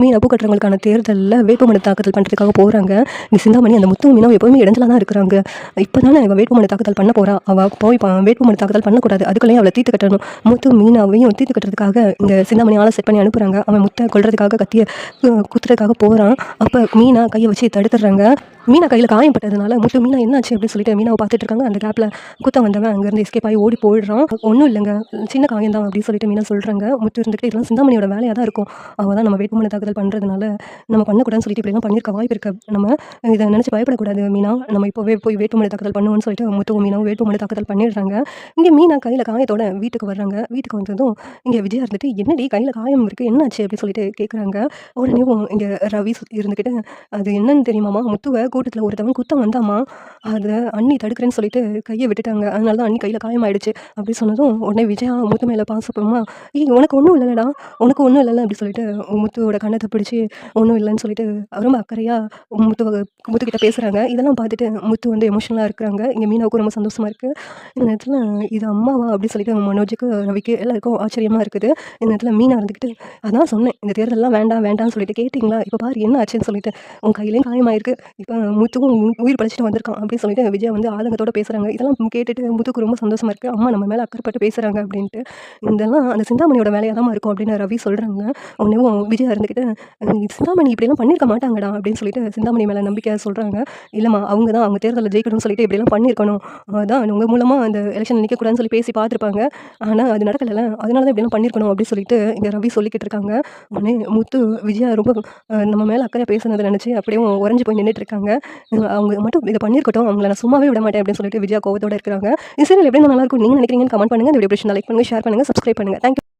மீனா பூ கட்டுறவங்களுக்கான தேர்தலில் வேட்புமனு தாக்கல் பண்ணுறதுக்காக போகிறாங்க. இந்த சிந்தாமணி அந்த முத்து மீனாவும் எப்போவுமே இடைஞ்சலா தான் இருக்கிறாங்க. இப்போ தானே அவள் வேட்புமனு தாக்கல் பண்ண போகிறா. அவள் போய் வேட்புமனு தாக்கல் பண்ணக்கூடாது. அதுக்குள்ளேயே அவளை தீர்த்து கட்டணும். முத்து மீனாவையும் தீர்த்து கட்டுறதுக்காக இந்த சிந்தாமணி ஆளை செட் பண்ணி அனுப்புகிறாங்க. அவன் முத்தை கொல்றதுக்காக கத்தியை குத்துறதுக்காக போகிறான். அப்போ மீனா கையை வச்சு தடுத்துடுறாங்க. மீனா கையில் காயப்பட்டதுனால முத்து மீனா என்னாச்சு அப்படின்னு சொல்லிட்டு மீனாவை பார்த்துட்டு இருக்காங்க. அந்த கேப்பில் குத்த வந்தவன் அங்கேருந்து எஸ்கேப் ஆகி ஓடி போயிடுறான். ஒன்றும் இல்லைங்க, சின்ன காயம் தான் அப்படின்னு சொல்லிட்டு மீனா சொல்கிறாங்க. முத்து இருந்துட்டு இதெல்லாம் சிந்தாமணியோட வேலையாக தான் இருக்கும். அவள் தான் நம்ம வேட்புமனு தாக்கல் பண்ணுறதுனால நம்ம பண்ணக்கூடாதுன்னு சொல்லிட்டு இப்படிலாம் பண்ணியிருக்க வாய்ப்பு இருக்கு. நம்ம இதை நினச்சி பயப்படக்கூடாது மீனா. நம்ம இப்போவே போய் வேட்புமனு தாக்கல் பண்ணுவோம்னு சொல்லிட்டு முத்துவும் மீனாவும் வேட்புமனு தாக்கல் பண்ணிடுறாங்க. இங்கே மீனா கையில் காயத்தோட வீட்டுக்கு வர்றாங்க. வீட்டுக்கு வந்ததும் இங்கே விஜயா இருந்துட்டு என்னடி கையில் காயம் இருக்குது என்னாச்சு அப்படின்னு சொல்லிட்டு கேட்குறாங்க. உடனேவும் இங்கே ரவி இருந்துக்கிட்டு அது என்னன்னு தெரியுமாம்மா, முத்துவை கூட்டத்தில் ஒருத்தவன் குத்த வந்தாம்மா, அதை அண்ணி தடுக்கிறேன்னு சொல்லிட்டு கையை விட்டுட்டாங்க. அதனால தான் அண்ணி கையில் காயமாயிடுச்சு அப்படி சொன்னதும் உடனே விஜயா முத்து மேலே பாசப்போமா, உனக்கு ஒன்றும் இல்லைடா, உனக்கு ஒன்றும் இல்லைல்ல அப்படி சொல்லிட்டு முத்துவோட கண்ணத்தை பிடிச்சி ஒன்றும் இல்லைன்னு சொல்லிட்டு ரொம்ப அக்கறையாக முத்துக்கிட்ட பேசுகிறாங்க. இதெல்லாம் பார்த்துட்டு முத்து வந்து எமோஷனலாக இருக்கிறாங்க. இங்கே மீனாவுக்கும் ரொம்ப சந்தோஷமாக இருக்குது. இந்த நேரத்தில் இது அம்மாவா அப்படின்னு சொல்லிட்டு மனோஜுக்கு ரவிக்கு எல்லாருக்கும் ஆச்சரியமாக இருக்குது. இந்த நேரத்தில் மீனா இருந்துக்கிட்டு அதான் சொன்னேன், இந்த தேர்தலெல்லாம் வேண்டாம் வேண்டாம்னு சொல்லிட்டு கேட்டிங்களா, இப்போ பாரு என்ன ஆச்சுன்னு சொல்லிட்டு உன் கையிலையும் காயமாயிருக்கு, இப்போ முத்துக்கும் உயிர் பழிச்சிட்டு வந்திருக்கான் அப்படின்னு சொல்லிட்டு விஜயா வந்து ஆதங்கத்தோட பேசுகிறாங்க. இதெல்லாம் கேட்டுட்டு முத்துக்கு ரொம்ப சந்தோஷமாக இருக்குது. அம்மா நம்ம மேலே அக்கறைப்பட்டு பேசுகிறாங்க அப்படின்ட்டு. இதெல்லாம் அந்த சிந்தாமணியோட வேலையாக தான் இருக்கும் அப்படின்னு ரவி சொல்கிறாங்க. உடனேவும் விஜயா இருந்துக்கிட்டு சிந்தாமணி இப்படிலாம் பண்ணியிருக்க மாட்டாங்கடா அப்படின்னு சொல்லிட்டு சிந்தாமணி மேலே நம்பிக்கை சொல்கிறாங்க. இல்லைம்மா, அவங்க தான் அவங்க தேர்தலில் ஜெயிக்கணும்னு சொல்லிட்டு இப்படிலாம் பண்ணியிருக்கணும், அதான் உங்கள் மூலமாக அந்த எலெக்ஷன் நிற்கக்கூடாதுன்னு சொல்லி பேசி பார்த்துருப்பாங்க, ஆனால் அது நடக்கலை, அதனால தான் இப்படிலாம் பண்ணியிருக்கணும் அப்படின்னு சொல்லிட்டு இங்கே ரவி சொல்லிக்கிட்டு இருக்காங்க. உடனே முத்து விஜயா ரொம்ப நம்ம மேலே அக்கறையாக பேசுனதை நினச்சி அப்படியே உறைஞ்சி போய் நின்றுட்டு இருக்காங்க. அவங்க மட்டும் இதை பண்ணியிருக்கட்டும், அவங்கள நான் சும்மாவே விட மாட்டேன் அப்படின்னு சொல்லிட்டு விஜயா கோவத்தோட இருக்கிறாங்க. இந்த சீரியல் எப்படி நல்லா இருக்கும் நீங்கள் நினைக்கிறீங்கன்னு கமெண்ட் பண்ணுங்கள். இந்த வீடியோ லைக் பண்ணுங்கள், ஷேர் பண்ணுங்கள், சப்ஸ்கிரைப் பண்ணுங்கள். தேங்க்யூ.